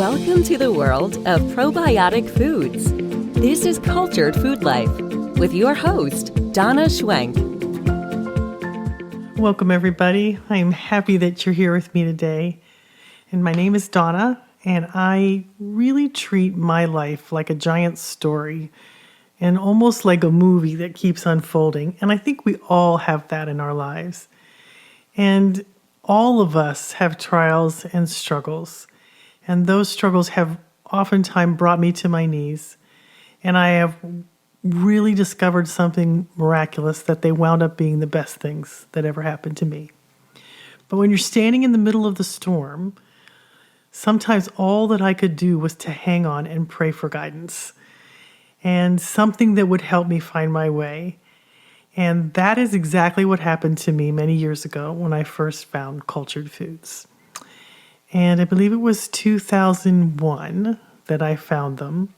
Welcome to the world of probiotic foods. This is Cultured Food Life with your host, Donna Schwenk. Welcome, everybody. I am happy that you're here with me today. And my name is Donna, and I really treat my life like a giant story and almost like a movie that keeps unfolding. And I think we all have that in our lives. And all of us have trials and struggles. And those struggles have oftentimes brought me to my knees. And I have really discovered something miraculous that they wound up being the best things that ever happened to me. But when you're standing in the middle of the storm, sometimes all that I could do was to hang on and pray for guidance and something that would help me find my way. And that is exactly what happened to me many years ago when I first found Cultured Foods. And I believe it was 2001 that I found them.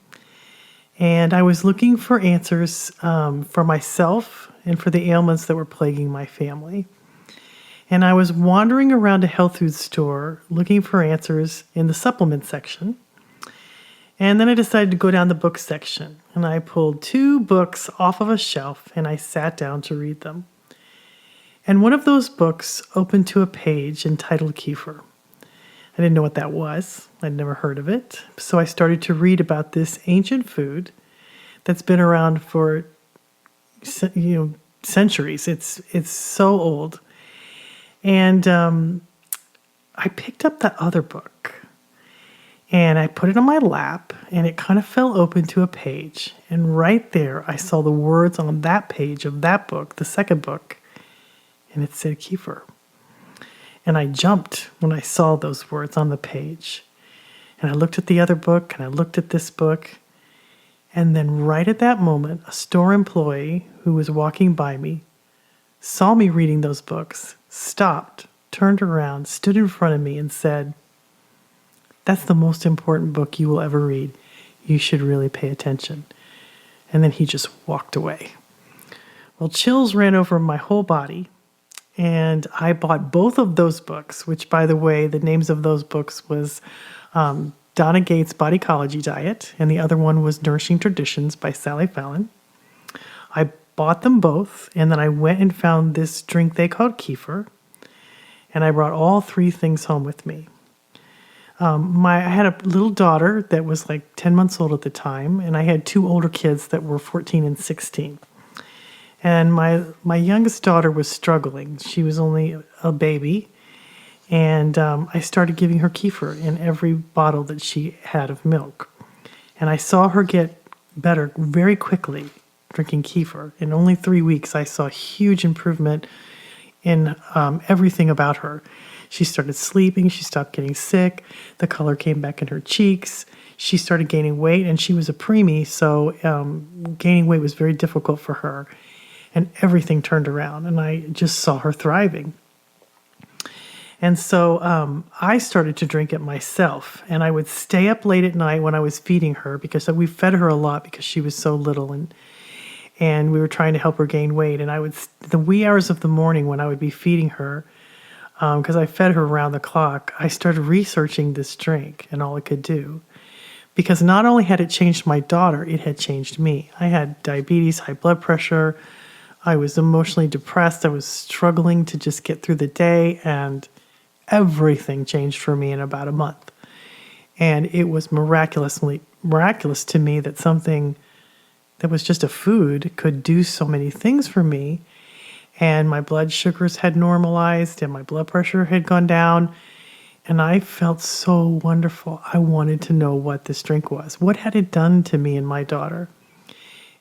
And I was looking for answers for myself and for the ailments that were plaguing my family. And I was wandering around a health food store looking for answers in the supplement section. And then I decided to go down the book section. And I pulled 2 books off of a shelf and I sat down to read them. And one of those books opened to a page entitled Kefir. I didn't know what that was. I'd never heard of it. So I started to read about this ancient food that's been around for centuries. It's so old. And I picked up that other book and I put it on my lap and it kind of fell open to a page. And right there, I saw the words on that page of that book, the second book, and it said Kefir. And I jumped when I saw those words on the page. And I looked at the other book and I looked at this book. And then right at that moment, a store employee who was walking by me saw me reading those books, stopped, turned around, stood in front of me and said, "That's the most important book you will ever read. You should really pay attention." And then he just walked away. Well, chills ran over my whole body. And I bought both of those books, which, by the way, the names of those books was Donna Gates' Bodycology Diet, and the other one was Nourishing Traditions by Sally Fallon. I bought them both, and then I went and found this drink they called Kefir, and I brought all 3 things home with me. I had a little daughter that was like 10 months old at the time, and I had 2 older kids that were 14 and 16. And my youngest daughter was struggling. She was only a baby. And I started giving her kefir in every bottle that she had of milk. And I saw her get better very quickly drinking kefir. In only 3 weeks, I saw a huge improvement in everything about her. She started sleeping. She stopped getting sick. The color came back in her cheeks. She started gaining weight. And she was a preemie, so gaining weight was very difficult for her. And everything turned around, and I just saw her thriving. And so I started to drink it myself, and I would stay up late at night when I was feeding her because we fed her a lot because she was so little, and we were trying to help her gain weight. And the wee hours of the morning when I would be feeding her, because I fed her around the clock, I started researching this drink and all it could do. Because not only had it changed my daughter, it had changed me. I had diabetes, high blood pressure. I was emotionally depressed. I was struggling to just get through the day, and everything changed for me in about a month. And it was miraculous to me that something that was just a food could do so many things for me. And my blood sugars had normalized and my blood pressure had gone down. And I felt so wonderful. I wanted to know what this drink was. What had it done to me and my daughter?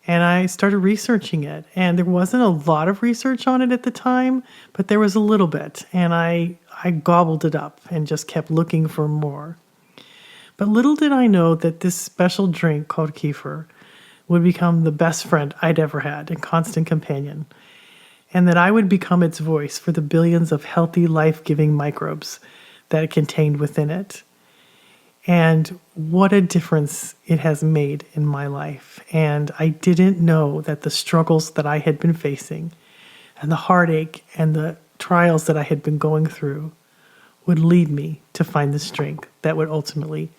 And I started researching it. And there wasn't a lot of research on it at the time, but there was a little bit. And I gobbled it up and just kept looking for more. But little did I know that this special drink called kefir would become the best friend I'd ever had and constant companion. And that I would become its voice for the billions of healthy, life-giving microbes that it contained within it. And what a difference it has made in my life. And I didn't know that the struggles that I had been facing and the heartache and the trials that I had been going through would lead me to find the strength that would ultimately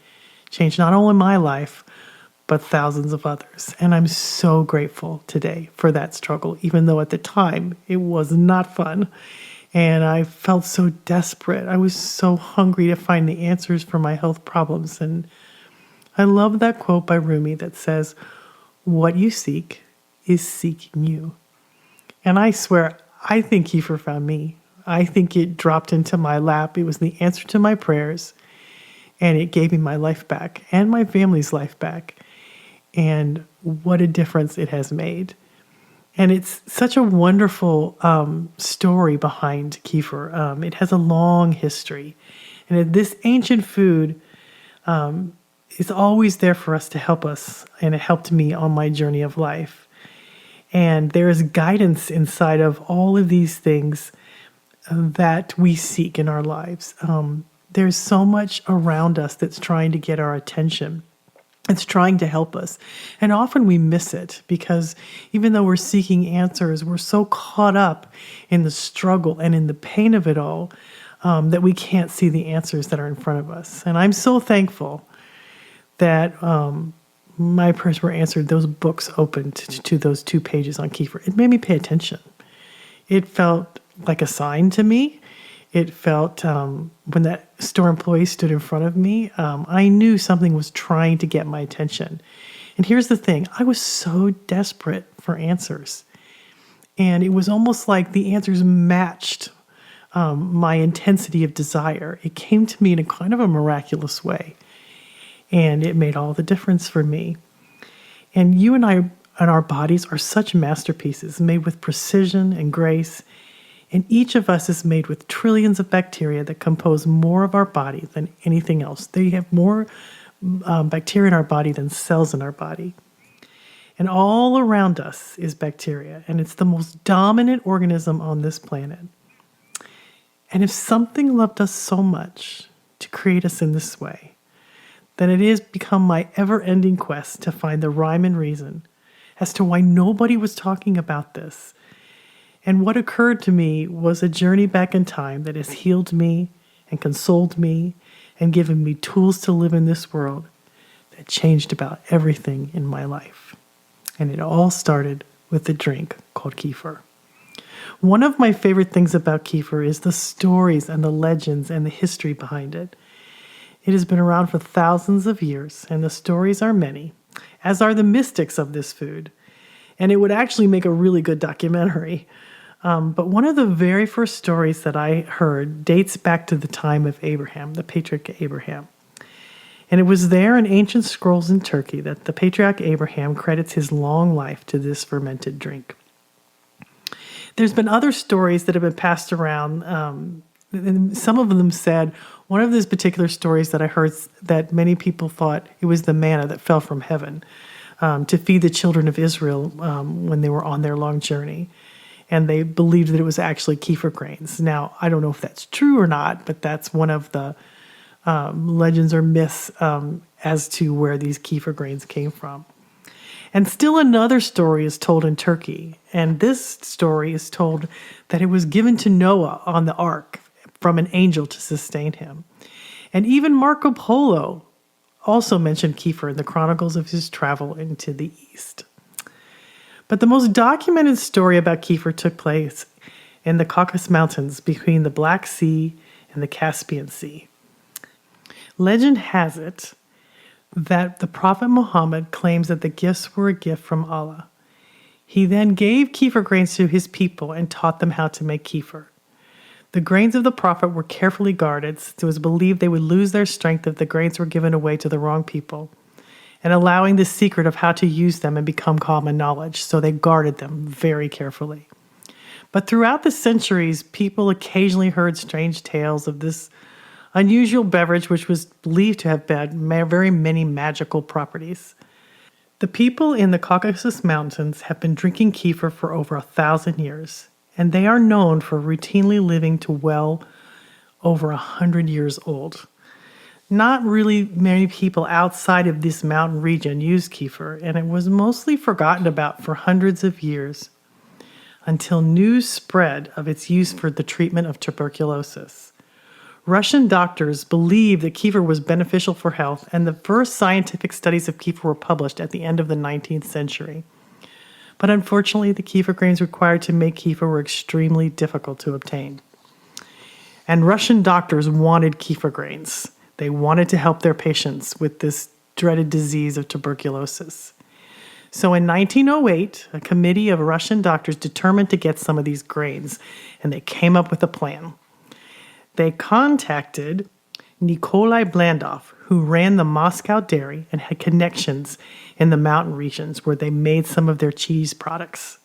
changed not only my life, but thousands of others. And I'm so grateful today for that struggle, even though at the time it was not fun. And I felt so desperate. I was so hungry to find the answers for my health problems. And I love that quote by Rumi that says, "What you seek is seeking you." And I swear, I think Kefir found me. I think it dropped into my lap. It was the answer to my prayers. And it gave me my life back and my family's life back. And what a difference it has made. And it's such a wonderful story behind kefir. It has a long history. And this ancient food is always there for us to help us. And it helped me on my journey of life. And there is guidance inside of all of these things that we seek in our lives. There's so much around us that's trying to get our attention. It's trying to help us. And often we miss it because even though we're seeking answers, we're so caught up in the struggle and in the pain of it all that we can't see the answers that are in front of us. And I'm so thankful that my prayers were answered. Those books opened to those 2 pages on kefir. It made me pay attention. It felt like a sign to me. It felt, when that store employee stood in front of me, I knew something was trying to get my attention. And here's the thing. I was so desperate for answers. And it was almost like the answers matched my intensity of desire. It came to me in a kind of a miraculous way. And it made all the difference for me. And you and I and our bodies are such masterpieces made with precision and grace. And each of us is made with trillions of bacteria that compose more of our body than anything else. They have more bacteria in our body than cells in our body. And all around us is bacteria, and it's the most dominant organism on this planet. And if something loved us so much to create us in this way, then it has become my ever-ending quest to find the rhyme and reason as to why nobody was talking about this. And what occurred to me was a journey back in time that has healed me and consoled me and given me tools to live in this world that changed about everything in my life. And it all started with a drink called kefir. One of my favorite things about kefir is the stories and the legends and the history behind it. It has been around for thousands of years, and the stories are many, as are the mystics of this food. And it would actually make a really good documentary. But one of the very first stories that I heard dates back to the time of Abraham, the patriarch Abraham. And it was there in ancient scrolls in Turkey that the patriarch Abraham credits his long life to this fermented drink. There's been other stories that have been passed around. And some of them said, one of those particular stories that I heard that many people thought it was the manna that fell from heaven to feed the children of Israel when they were on their long journey. And they believed that it was actually kefir grains. Now, I don't know if that's true or not, but that's one of the legends or myths as to where these kefir grains came from. And still another story is told in Turkey. And this story is told that it was given to Noah on the ark from an angel to sustain him. And even Marco Polo also mentioned kefir in the chronicles of his travel into the East. But the most documented story about kefir took place in the Caucasus Mountains between the Black Sea and the Caspian Sea. Legend has it that the Prophet Muhammad claims that the gifts were a gift from Allah. He then gave kefir grains to his people and taught them how to make kefir. The grains of the Prophet were carefully guarded, since it was believed they would lose their strength if the grains were given away to the wrong people, and allowing the secret of how to use them and become common knowledge, so they guarded them very carefully. But throughout the centuries, people occasionally heard strange tales of this unusual beverage, which was believed to have had very many magical properties. The people in the Caucasus Mountains have been drinking kefir for over 1,000 years, and they are known for routinely living to well over 100 years old. Not really many people outside of this mountain region use kefir, and it was mostly forgotten about for hundreds of years until news spread of its use for the treatment of tuberculosis. Russian doctors believed that kefir was beneficial for health, and the first scientific studies of kefir were published at the end of the 19th century. But unfortunately, the kefir grains required to make kefir were extremely difficult to obtain. And Russian doctors wanted kefir grains. They wanted to help their patients with this dreaded disease of tuberculosis. So in 1908, a committee of Russian doctors determined to get some of these grains, and they came up with a plan. They contacted Nikolai Blandov, who ran the Moscow dairy and had connections in the mountain regions where they made some of their cheese products.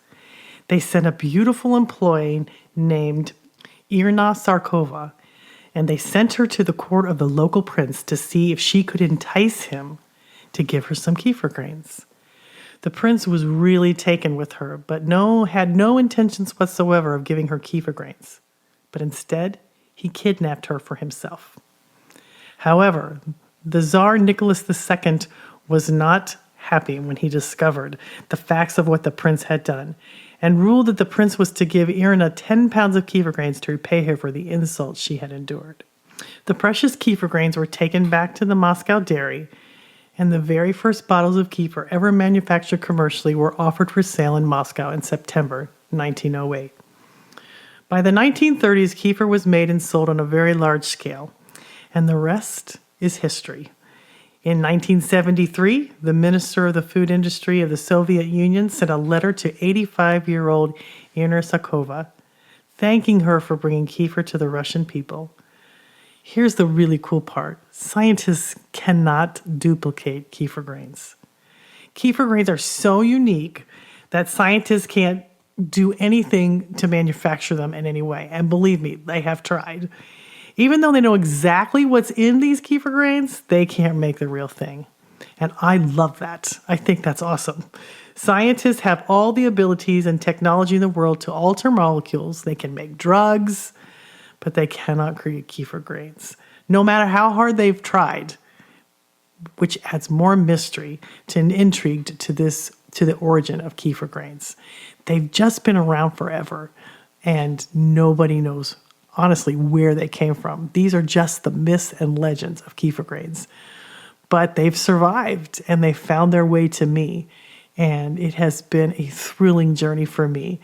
They sent a beautiful employee named Irina Sarkova, and they sent her to the court of the local prince to see if she could entice him to give her some kefir grains. The prince was really taken with her, but had no intentions whatsoever of giving her kefir grains. But instead, he kidnapped her for himself. However, the Tsar Nicholas II was not happy when he discovered the facts of what the prince had done, and ruled that the prince was to give Irina 10 pounds of kefir grains to repay her for the insults she had endured. The precious kefir grains were taken back to the Moscow dairy, and the very first bottles of kefir ever manufactured commercially were offered for sale in Moscow in September 1908. By the 1930s, kefir was made and sold on a very large scale, and the rest is history. In 1973, the Minister of the Food Industry of the Soviet Union sent a letter to 85-year-old Irina Sakova, thanking her for bringing kefir to the Russian people. Here's the really cool part. Scientists cannot duplicate kefir grains. Kefir grains are so unique that scientists can't do anything to manufacture them in any way. And believe me, they have tried. Even though they know exactly what's in these kefir grains, they can't make the real thing. And I love that. I think that's awesome. Scientists have all the abilities and technology in the world to alter molecules. They can make drugs, but they cannot create kefir grains. No matter how hard they've tried, which adds more mystery and intrigue to the origin of kefir grains. They've just been around forever, and nobody knows honestly where they came from. These are just the myths and legends of kefir grains. But they've survived, and they found their way to me. And it has been a thrilling journey for me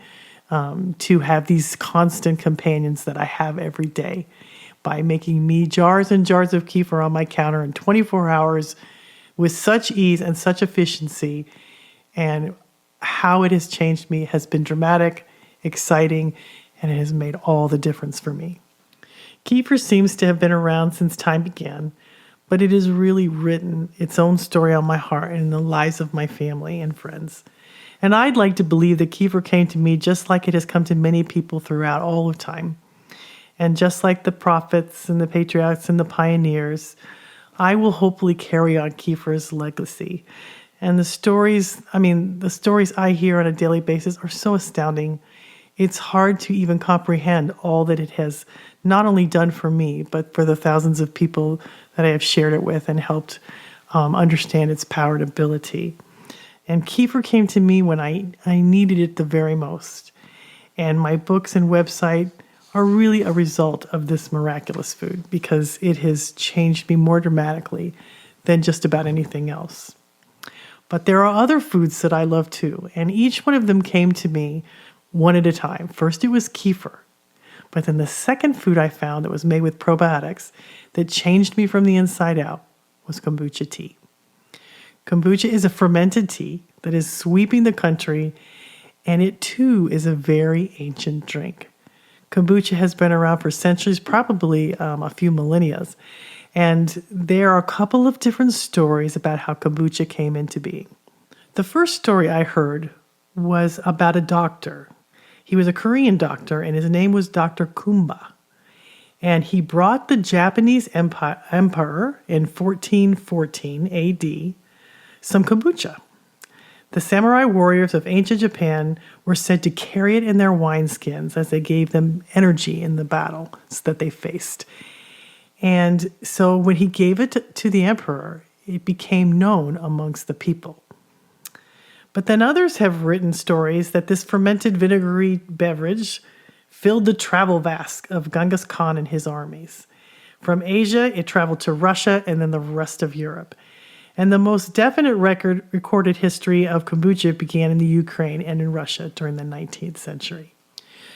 to have these constant companions that I have every day by making me jars and jars of kefir on my counter in 24 hours with such ease and such efficiency. And how it has changed me has been dramatic, exciting, and it has made all the difference for me. Kefir seems to have been around since time began, but it has really written its own story on my heart and in the lives of my family and friends. And I'd like to believe that kefir came to me just like it has come to many people throughout all of time. And just like the prophets and the patriarchs and the pioneers, I will hopefully carry on kefir's legacy. And the stories I hear on a daily basis are so astounding. It's hard to even comprehend all that it has not only done for me, but for the thousands of people that I have shared it with and helped understand its power and ability. And kefir came to me when I needed it the very most. And my books and website are really a result of this miraculous food because it has changed me more dramatically than just about anything else. But there are other foods that I love too, and each one of them came to me one at a time. First, it was kefir. But then the second food I found that was made with probiotics that changed me from the inside out was kombucha tea. Kombucha is a fermented tea that is sweeping the country, and it too is a very ancient drink. Kombucha has been around for centuries, probably a few millennia, and there are a couple of different stories about how kombucha came into being. The first story I heard was about a doctor. He was a Korean doctor, and his name was Dr. Kumba. And he brought the Japanese emperor in 1414 AD some kombucha. The samurai warriors of ancient Japan were said to carry it in their wineskins as they gave them energy in the battles that they faced. And so when he gave it to the emperor, it became known amongst the people. But then others have written stories that this fermented vinegary beverage filled the travel vask of Genghis Khan and his armies. From Asia, it traveled to Russia and then the rest of Europe. And the most definite recorded history of kombucha began in the Ukraine and in Russia during the 19th century.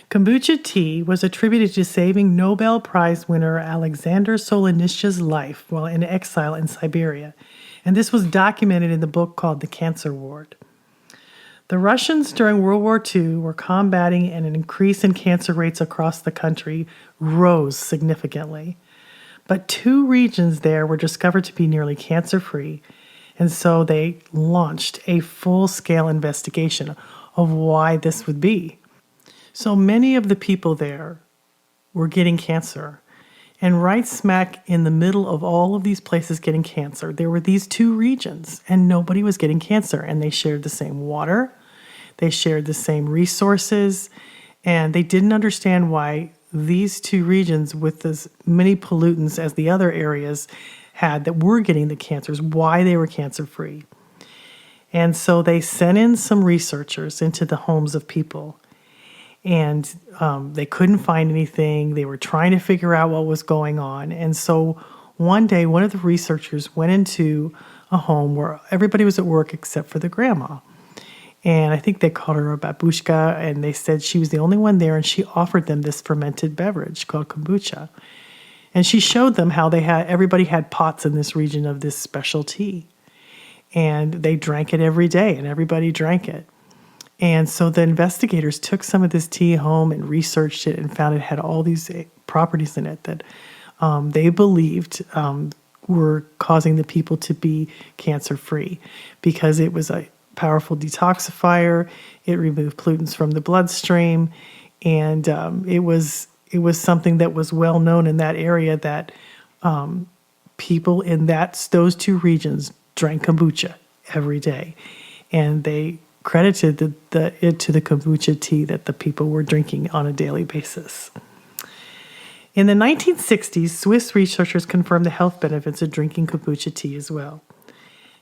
Kombucha tea was attributed to saving Nobel Prize winner Alexander Solzhenitsyn's life while in exile in Siberia, and this was documented in the book called The Cancer Ward. The Russians during World War II were combating, and an increase in cancer rates across the country rose significantly. But 2 regions there were discovered to be nearly cancer-free, and so they launched a full-scale investigation of why this would be. So many of the people there were getting cancer. And right smack in the middle of all of these places getting cancer, there were these 2 regions, and nobody was getting cancer. And they shared the same water, they shared the same resources, and they didn't understand why these 2 regions with as many pollutants as the other areas had that were getting the cancers, why they were cancer-free. And so they sent in some researchers into the homes of people. And they couldn't find anything. They were trying to figure out what was going on. And so one day, one of the researchers went into a home where everybody was at work except for the grandma. And I think they called her a babushka, and they said she was the only one there, and she offered them this fermented beverage called kombucha. And she showed them how everybody had pots in this region of this special tea. And they drank it every day, and everybody drank it. And so the investigators took some of this tea home and researched it and found it had all these properties in it that they believed were causing the people to be cancer-free, because it was a powerful detoxifier. It removed pollutants from the bloodstream, and it was something that was well known in that area, that people in those 2 regions drank kombucha every day, and they credited it to the kombucha tea that the people were drinking on a daily basis. In the 1960s, Swiss researchers confirmed the health benefits of drinking kombucha tea as well.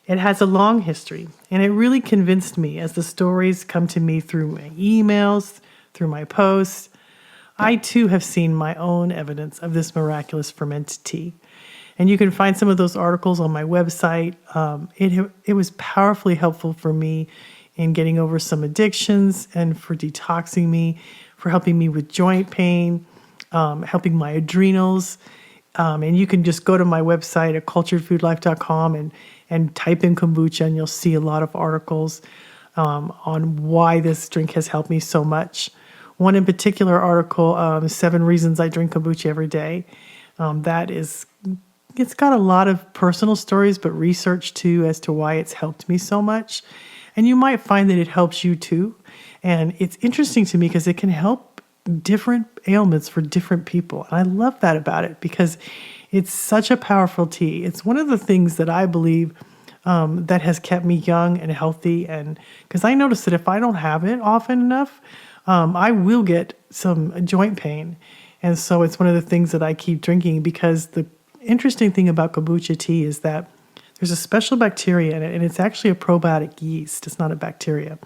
It has a long history, and it really convinced me as the stories come to me through my emails, through my posts. I too have seen my own evidence of this miraculous fermented tea. And you can find some of those articles on my website. It was powerfully helpful for me in getting over some addictions and for detoxing me, for helping me with joint pain, helping my adrenals. And you can just go to my website at culturedfoodlife.com and type in kombucha, and you'll see a lot of articles on why this drink has helped me so much. One in particular article, 7 Reasons I Drink Kombucha Every Day. It's got a lot of personal stories, but research too as to why it's helped me so much. And you might find that it helps you too. And it's interesting to me because it can help different ailments for different people. And I love that about it because it's such a powerful tea. It's one of the things that I believe that has kept me young and healthy. And because I notice that if I don't have it often enough, I will get some joint pain. And so it's one of the things that I keep drinking, because the interesting thing about kombucha tea is that there's a special bacteria in it, and it's actually a probiotic yeast. It's not a bacteria.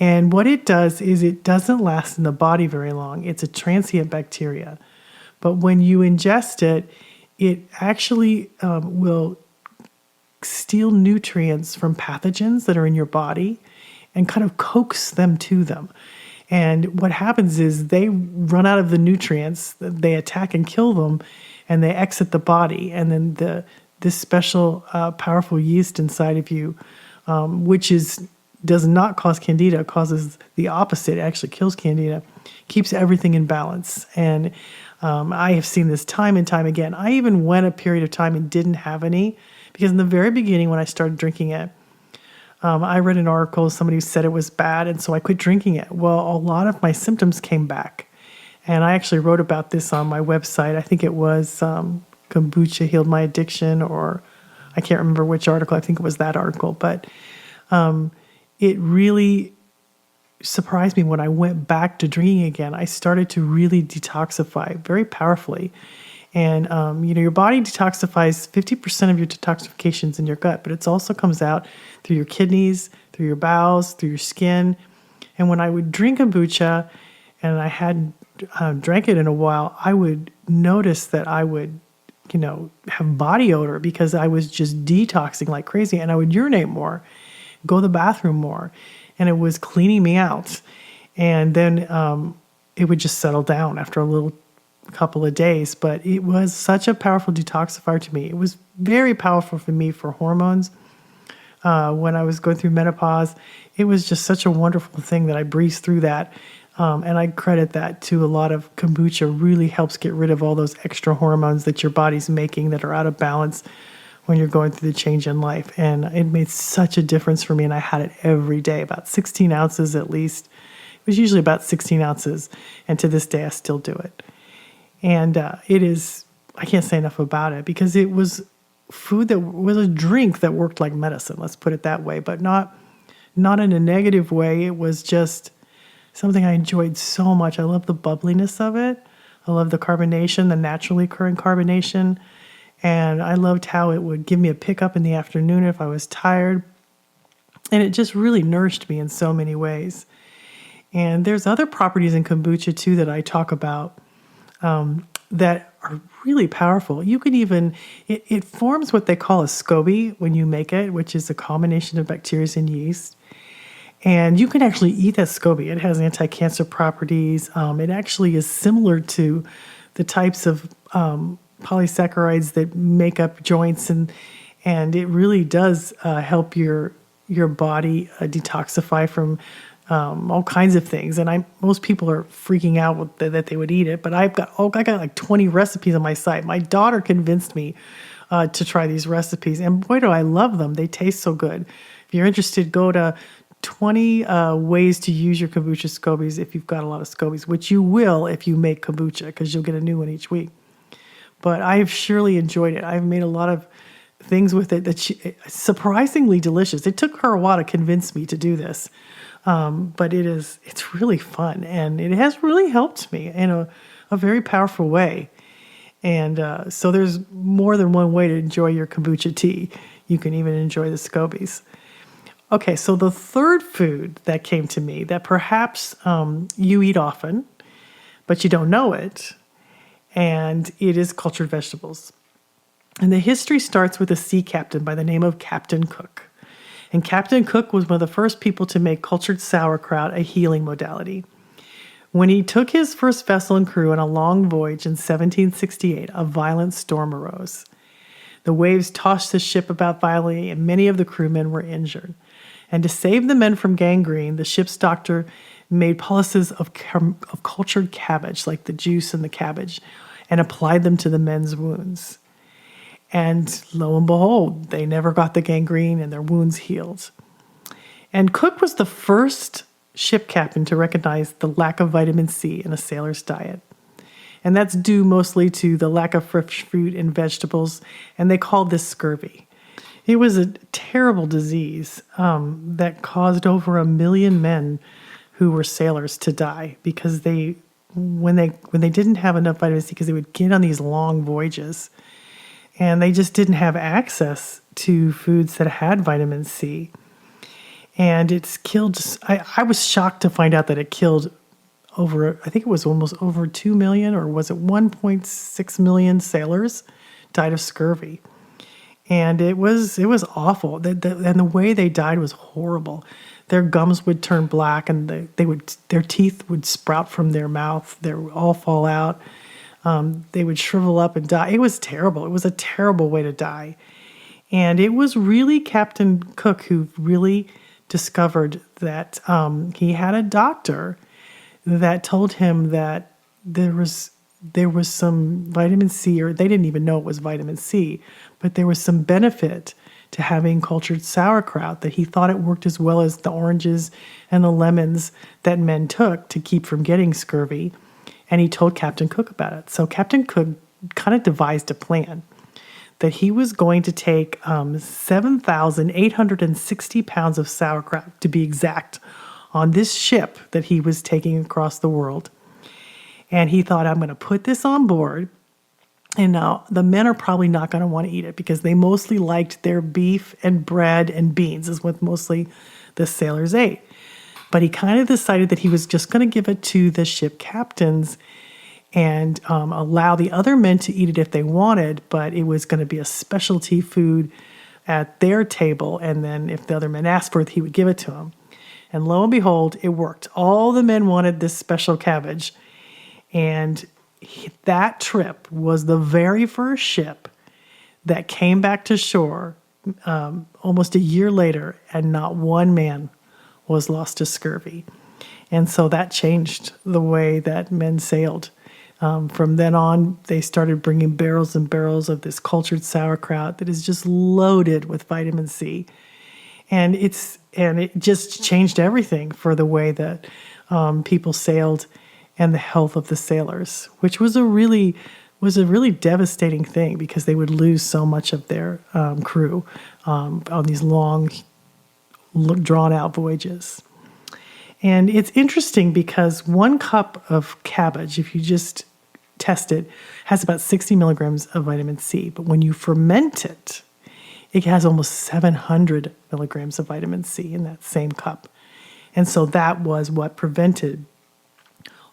And what it does is it doesn't last in the body very long. It's a transient bacteria. But when you ingest it, it actually will steal nutrients from pathogens that are in your body and kind of coax them to them. And what happens is they run out of the nutrients, they attack and kill them, and they exit the body. And then this special powerful yeast inside of you, which does not cause candida, causes the opposite, it actually kills candida, keeps everything in balance. And I have seen this time and time again. I even went a period of time and didn't have any, because in the very beginning when I started drinking it, I read an article, somebody said it was bad, and so I quit drinking it. Well, a lot of my symptoms came back. And I actually wrote about this on my website. I think it was Kombucha Healed My Addiction, or I can't remember which article. I think it was that article. But it really surprised me when I went back to drinking again. I started to really detoxify very powerfully. And, your body detoxifies 50% of your detoxifications in your gut, but it also comes out through your kidneys, through your bowels, through your skin. And when I would drink kombucha, and I hadn't drank it in a while, I would notice that I would have body odor because I was just detoxing like crazy, and I would urinate more, go to the bathroom more, and it was cleaning me out. And then it would just settle down after a little couple of days. But it was such a powerful detoxifier to me. It was very powerful for me for hormones. When I was going through menopause, it was just such a wonderful thing that I breezed through that. And I credit that to a lot of kombucha really helps get rid of all those extra hormones that your body's making that are out of balance when you're going through the change in life. And it made such a difference for me. And I had it every day, about 16 ounces at least. It was usually about 16 ounces. And to this day, I still do it. And I can't say enough about it because it was food that was a drink that worked like medicine. Let's put it that way, but not in a negative way. It was just something I enjoyed so much. I love the bubbliness of it. I love the carbonation, the naturally occurring carbonation. And I loved how it would give me a pickup in the afternoon if I was tired. And it just really nourished me in so many ways. And there's other properties in kombucha too that I talk about that are really powerful. You can even, it forms what they call a SCOBY when you make it, which is a combination of bacteria and yeast. And you can actually eat that SCOBY. It has anti-cancer properties. It actually is similar to the types of polysaccharides that make up joints, and it really does help your body detoxify from all kinds of things. And most people are freaking out that they would eat it, but I got like 20 recipes on my site. My daughter convinced me to try these recipes, and boy, do I love them. They taste so good. If you're interested, go to 20 ways to use your kombucha SCOBYs if you've got a lot of SCOBYs, which you will if you make kombucha because you'll get a new one each week. But I've surely enjoyed it. I've made a lot of things with it that surprisingly delicious. It took her a while to convince me to do this, but it's really fun, and it has really helped me in a very powerful way. And so there's more than one way to enjoy your kombucha tea. You can even enjoy the SCOBYs. Okay, so the third food that came to me that perhaps you eat often, but you don't know it, and it is cultured vegetables. And the history starts with a sea captain by the name of Captain Cook. And Captain Cook was one of the first people to make cultured sauerkraut a healing modality. When he took his first vessel and crew on a long voyage in 1768, a violent storm arose. The waves tossed the ship about violently, and many of the crewmen were injured. And to save the men from gangrene, the ship's doctor made poultices of cultured cabbage, like the juice in the cabbage, and applied them to the men's wounds. And lo and behold, they never got the gangrene and their wounds healed. And Cook was the first ship captain to recognize the lack of vitamin C in a sailor's diet. And that's due mostly to the lack of fresh fruit and vegetables, and they called this scurvy. It was a terrible disease that caused over 1 million men who were sailors to die because when they didn't have enough vitamin C, because they would get on these long voyages and they just didn't have access to foods that had vitamin C. And it's killed, I was shocked to find out that it killed I think it was almost over 2 million, or was it 1.6 million sailors died of scurvy. And it was awful. And the way they died was horrible. Their gums would turn black, and their teeth would sprout from their mouth. They would all fall out. They would shrivel up and die. It was terrible. It was a terrible way to die. And it was really Captain Cook who really discovered that he had a doctor that told him that there was some vitamin C, or they didn't even know it was vitamin C, but there was some benefit to having cultured sauerkraut, that he thought it worked as well as the oranges and the lemons that men took to keep from getting scurvy. And he told Captain Cook about it. So Captain Cook kind of devised a plan that he was going to take 7,860 pounds of sauerkraut, to be exact, on this ship that he was taking across the world. And he thought, I'm going to put this on board. And now the men are probably not going to want to eat it because they mostly liked their beef and bread and beans is what mostly the sailors ate. But he kind of decided that he was just going to give it to the ship captains and allow the other men to eat it if they wanted, but it was going to be a specialty food at their table. And then if the other men asked for it, he would give it to them. And lo and behold, it worked. All the men wanted this special cabbage. And that trip was the very first ship that came back to shore almost a year later, and not one man was lost to scurvy. And so that changed the way that men sailed. From then on, they started bringing barrels and barrels of this cultured sauerkraut that is just loaded with vitamin C. And it just changed everything for the way that people sailed and the health of the sailors, which was a really devastating thing because they would lose so much of their crew on these long, drawn-out voyages. And it's interesting because 1 cup of cabbage, if you just test it, has about 60 milligrams of vitamin C. But when you ferment it, it has almost 700 milligrams of vitamin C in that same cup. And so that was what prevented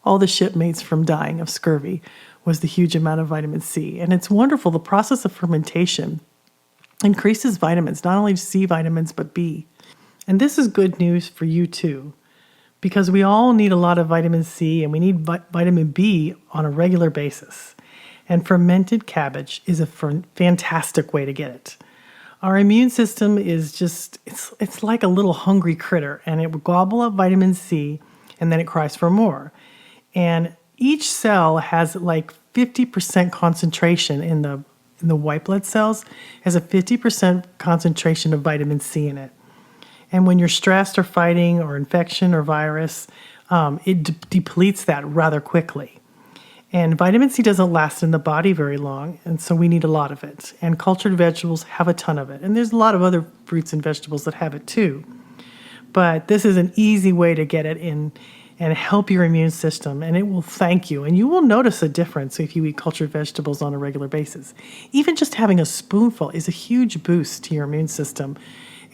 all the shipmates from dying of scurvy, was the huge amount of vitamin C. And it's wonderful. The process of fermentation increases vitamins, not only C vitamins, but B. And this is good news for you too, because we all need a lot of vitamin C and we need vitamin B on a regular basis. And fermented cabbage is a fantastic way to get it. Our immune system is just, it's like a little hungry critter, and it will gobble up vitamin C and then it cries for more. And each cell has like 50% concentration in the white blood cells, has a 50% concentration of vitamin C in it. And when you're stressed or fighting or infection or virus, it depletes that rather quickly. And vitamin C doesn't last in the body very long, and so we need a lot of it. And cultured vegetables have a ton of it. And there's a lot of other fruits and vegetables that have it too. But this is an easy way to get it in and help your immune system, and it will thank you. And you will notice a difference if you eat cultured vegetables on a regular basis. Even just having a spoonful is a huge boost to your immune system,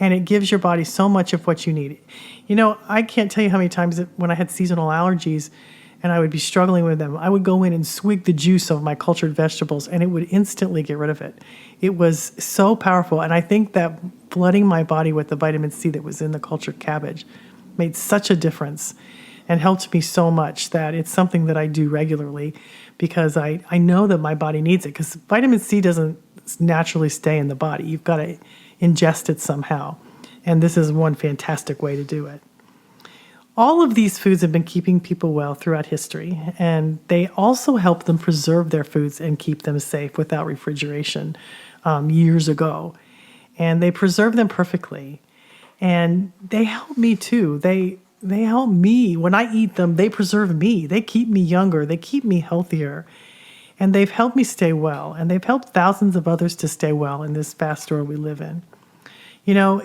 and it gives your body so much of what you need. You know, I can't tell you how many times that when I had seasonal allergies and I would be struggling with them, I would go in and swig the juice of my cultured vegetables, and it would instantly get rid of it. It was so powerful, and I think that flooding my body with the vitamin C that was in the cultured cabbage made such a difference and helped me so much that it's something that I do regularly because I know that my body needs it, because vitamin C doesn't naturally stay in the body. You've got to ingest it somehow, and this is one fantastic way to do it. All of these foods have been keeping people well throughout history, and they also help them preserve their foods and keep them safe without refrigeration years ago. And they preserve them perfectly, and they help me too. They help me. When I eat them, they preserve me. They keep me younger. They keep me healthier. And they've helped me stay well. And they've helped thousands of others to stay well in this fast world we live in. You know,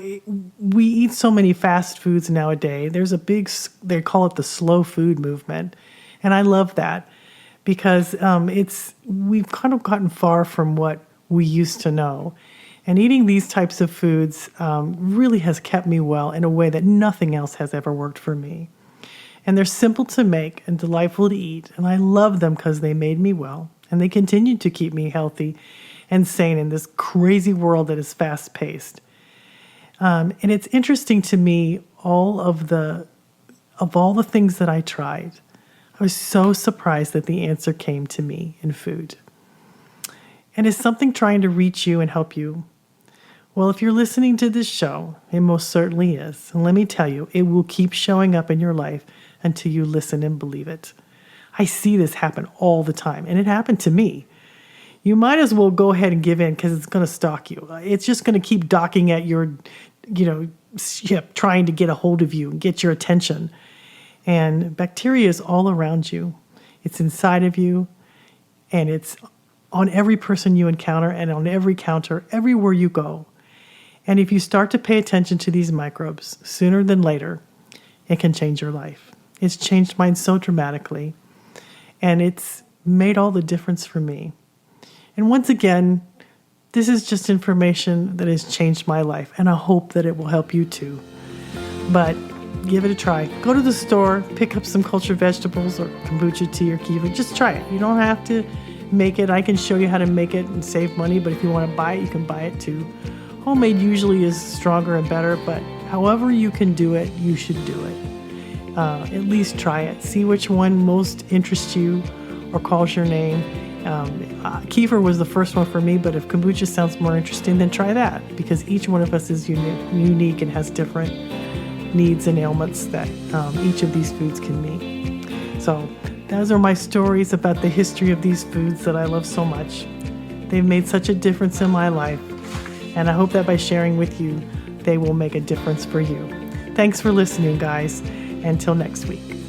we eat so many fast foods nowadays. There's a big, they call it the slow food movement. And I love that because we've kind of gotten far from what we used to know. And eating these types of foods really has kept me well in a way that nothing else has ever worked for me. And they're simple to make and delightful to eat. And I love them because they made me well. And they continue to keep me healthy and sane in this crazy world that is fast-paced. And it's interesting to me, all the things that I tried, I was so surprised that the answer came to me in food. And is something trying to reach you and help you? Well, if you're listening to this show, it most certainly is. And let me tell you, it will keep showing up in your life until you listen and believe it. I see this happen all the time, and it happened to me. You might as well go ahead and give in because it's going to stalk you. It's just going to keep docking at your, ship, trying to get a hold of you and get your attention. And bacteria is all around you. It's inside of you, and it's on every person you encounter and on every counter, everywhere you go. And if you start to pay attention to these microbes, sooner than later, it can change your life. It's changed mine so dramatically, and it's made all the difference for me. And once again, this is just information that has changed my life, and I hope that it will help you too. But give it a try. Go to the store, pick up some cultured vegetables or kombucha tea or kefir. Just try it. You don't have to make it. I can show you how to make it and save money, but if you want to buy it, you can buy it too. Homemade usually is stronger and better, but however you can do it, you should do it. At least try it. See which one most interests you or calls your name. Kefir was the first one for me, but if kombucha sounds more interesting, then try that, because each one of us is unique and has different needs and ailments that each of these foods can meet. So those are my stories about the history of these foods that I love so much. They've made such a difference in my life, and I hope that by sharing with you, they will make a difference for you. Thanks for listening, guys. Until next week.